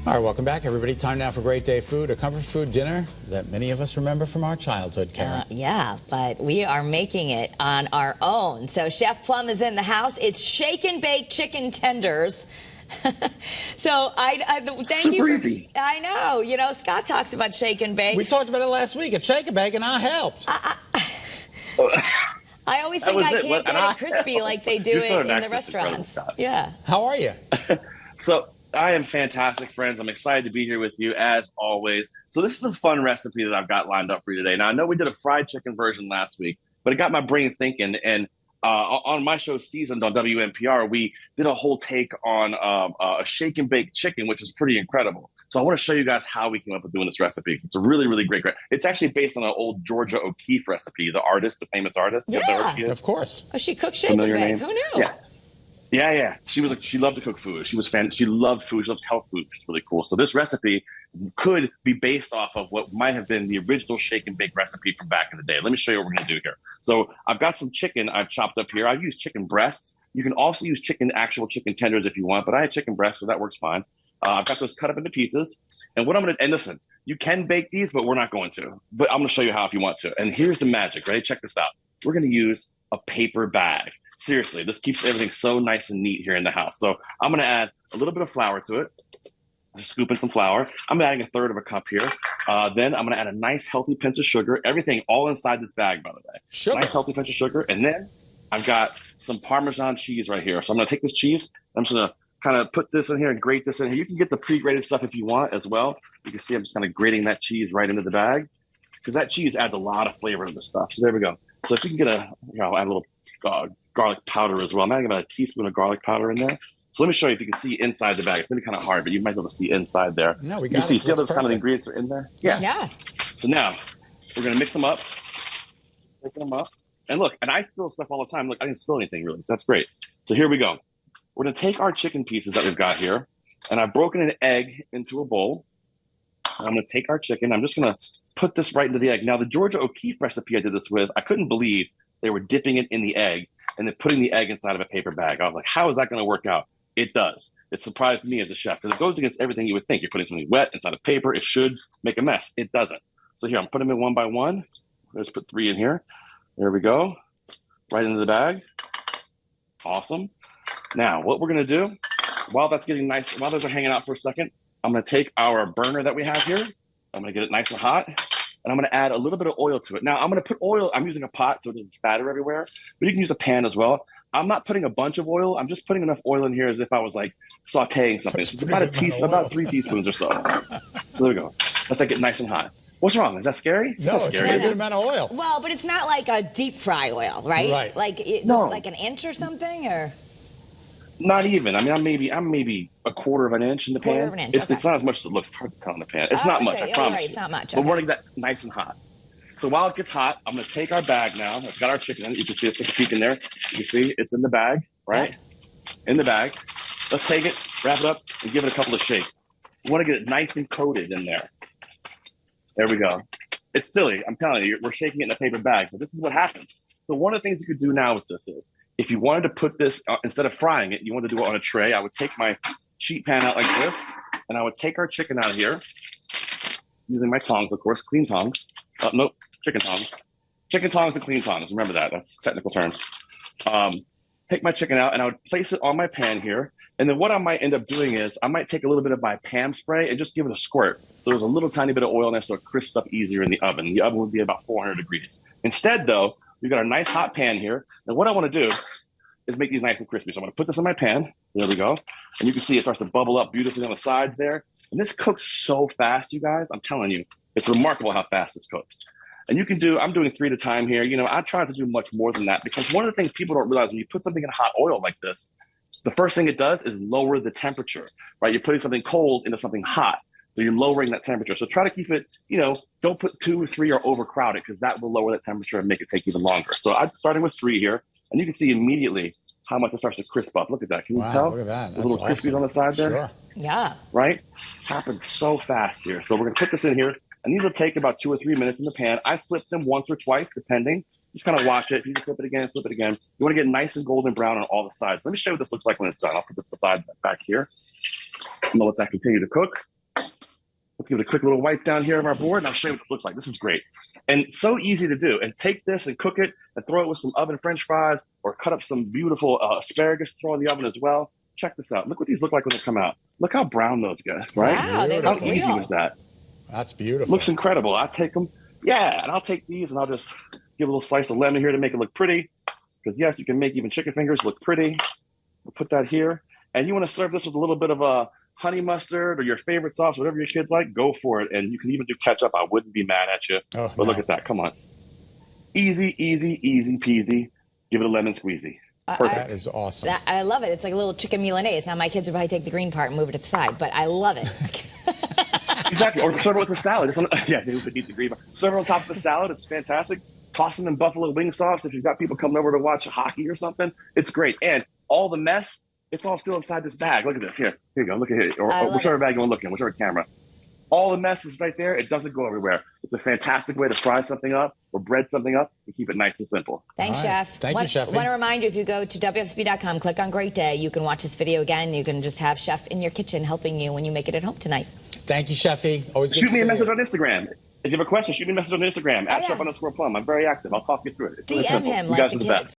All right, welcome back, everybody. Time now for Great Day Food, a comfort food dinner that many of us remember from our childhood, Karen. Yeah, but we are making it on our own. So Chef Plum is in the house. It's shake and bake chicken tenders. So thank Super you. Easy. I know. You know, Scott talks about shake and bake. We talked about it last week at Shake and Bake, and I helped. I always think I can't get it crispy like they do it in the restaurants. Yeah. How are you? So I am fantastic, friends. I'm excited to be here with you as always. So this is a fun recipe that I've got lined up for you today. Now, I know we did a fried chicken version last week, but it got my brain thinking. And on my show Seasoned on WNPR, we did a whole take on a shake and bake chicken, which is pretty incredible. So I want to show you guys how we came up with doing this recipe. It's a really, really great. It's actually based on an old Georgia O'Keeffe recipe, the artist, the famous artist. Yeah, of course. Oh, she cooks shake and bake. Name? Who knew? Yeah. Yeah. She loved to cook food. She loved food. She loved health food, which is really cool. So this recipe could be based off of what might have been the original shake and bake recipe from back in the day. Let me show you what we're going to do here. So I've got some chicken I've chopped up here. I've used chicken breasts. You can also use actual chicken tenders if you want, but I had chicken breasts, so that works fine. I've got those cut up into pieces. And what I'm going to, and listen, you can bake these, but we're not going to. But I'm going to show you how if you want to. And here's the magic, ready? Check this out. We're going to use a paper bag. Seriously, this keeps everything so nice and neat here in the house. So I'm going to add a little bit of flour to it. Just scoop in some flour. I'm adding 1/3 of a cup here. Then I'm going to add a nice healthy pinch of sugar. Everything all inside this bag, by the way. Sugar. Nice healthy pinch of sugar. And then I've got some Parmesan cheese right here. So I'm going to take this cheese. I'm just going to kind of put this in here and grate this in here. You can get the pre-grated stuff if you want as well. You can see I'm just kind of grating that cheese right into the bag because that cheese adds a lot of flavor to the stuff. So there we go. So if you can get I'll add a little garlic powder as well. I'm adding about a teaspoon of garlic powder in there. So let me show you if you can see inside the bag. It's going to be kind of hard, but you might be able to see inside there. No, we got got it. See That's those kind of ingredients are in there? Yeah. So now we're going to mix them up. And look, and I spill stuff all the time. Look, I didn't spill anything really, so that's great. So here we go. We're going to take our chicken pieces that we've got here, and I've broken an egg into a bowl. And I'm going to take our chicken. I'm just going to put this right into the egg. Now, the Georgia O'Keeffe recipe I did this with, I couldn't believe they were dipping it in the egg and then putting the egg inside of a paper bag. I was like, how is that going to work out? It does. It surprised me as a chef because it goes against everything you would think. You're putting something wet inside of paper. It should make a mess. It doesn't. So here, I'm putting them in one by one. Let's put 3 in here. There we go. Right into the bag. Awesome. Now, what we're going to do, while that's getting nice, while those are hanging out for a second, I'm going to take our burner that we have here. I'm going to get it nice and hot. And I'm going to add a little bit of oil to it. Now, I'm going to put oil. I'm using a pot so it doesn't spatter everywhere. But you can use a pan as well. I'm not putting a bunch of oil. I'm just putting enough oil in here as if I was like sauteing something. So it's about 3 teaspoons or so. So there we go. Let that get nice and hot. What's wrong? Is that scary? No, it's a pretty good amount of oil. Well, but it's not like a deep fry oil, right? Right. Like just like an inch or something, or not even. I mean, I'm maybe 1/4 of an inch in the pan. 1/4 inch. Okay. It's not as much as it looks. It's hard to tell in the pan. It's not much. I promise. Right, you. it's not much. But Okay. we're gonna get that nice and hot. So while it gets hot, I'm going to take our bag now. I've got our chicken in it. You can see it's a peek in there. You can see it's in the bag, right? In the bag. Let's take it, wrap it up, and give it a couple of shakes. We want to get it nice and coated in there. There we go. It's silly. I'm telling you, we're shaking it in a paper bag, but this is what happens. So one of the things you could do now with this is, if you wanted to put this, instead of frying it, you wanted to do it on a tray, I would take my sheet pan out like this, and I would take our chicken out of here, using my tongs, of course, clean tongs. Nope, chicken tongs. Chicken tongs and clean tongs. Remember that. That's technical terms. Take my chicken out, and I would place it on my pan here. And then what I might end up doing is I might take a little bit of my Pam spray and just give it a squirt. So there's a little tiny bit of oil in there so it crisps up easier in the oven. The oven would be about 400 degrees. Instead, though, we've got a nice hot pan here. And what I want to do is make these nice and crispy. So I'm going to put this in my pan. There we go. And you can see it starts to bubble up beautifully on the sides there. And this cooks so fast, you guys. I'm telling you, it's remarkable how fast this cooks. And you can do, I'm doing 3 at a time here. You know, I try to do much more than that because one of the things people don't realize when you put something in hot oil like this, the first thing it does is lower the temperature, right? You're putting something cold into something hot. So you're lowering that temperature. So try to keep it, you know, don't put 2 or 3 or overcrowd it because that will lower that temperature and make it take even longer. So I'm starting with 3 here. And you can see immediately how much it starts to crisp up. Look at that. Can you tell? Look at that. The little crispies on the side there? Sure. Yeah. Right? Happens so fast here. So we're going to put this in here. And these will take about 2 or 3 minutes in the pan. I flip them once or twice, depending. Just kind of watch it. You can flip it again, flip it again. You want to get nice and golden brown on all the sides. Let me show you what this looks like when it's done. I'll put this beside back here. I'm going to let that continue to cook. give it a quick little wipe down here of our board, and I'll show you what this looks like. This is great. And so easy to do. And take this and cook it and throw it with some oven French fries or cut up some beautiful asparagus, throw in the oven as well. Check this out. Look what these look like when they come out. Look how brown those get, right? Wow, they How look easy real. was that? That's beautiful. Looks incredible. I take them. Yeah, and I'll take these and I'll just give a little slice of lemon here to make it look pretty. Because yes, you can make even chicken fingers look pretty. We'll put that here. And you want to serve this with a little bit of a honey mustard or your favorite sauce, whatever your kids like, go for it. And you can even do ketchup. I wouldn't be mad at you. Oh, but look at that. Come on. Easy, easy, easy peasy. Give it a lemon squeezy. Perfect. That is awesome. I love it. It's like a little chicken Milanese. Now my kids would probably take the green part and move it to the side, but I love it. Exactly. Or serve it with a salad. Yeah, they would eat the green. Serve it on top of the salad. It's fantastic. Toss them in buffalo wing sauce. If you've got people coming over to watch hockey or something, it's great. And all the mess, it's all still inside this bag. Look at this. Here you go. Look at it. Or whichever bag you want to look in, whichever camera. All the mess is right there. It doesn't go everywhere. It's a fantastic way to fry something up or bread something up and keep it nice and simple. Thanks, All right. Chef. Thank you, Chef. Want to remind you, if you go to WFSB.com, click on Great Day, you can watch this video again. You can just have Chef in your kitchen helping you when you make it at home tonight. Thank you, Chefy. Always good Shoot to me a see message you. on Instagram. If you have a question, shoot me a message on Instagram. Oh, yeah. @Chef_Plum. I'm very active. I'll talk you through it. It's really DM simple. him You like guys the are the best. kids.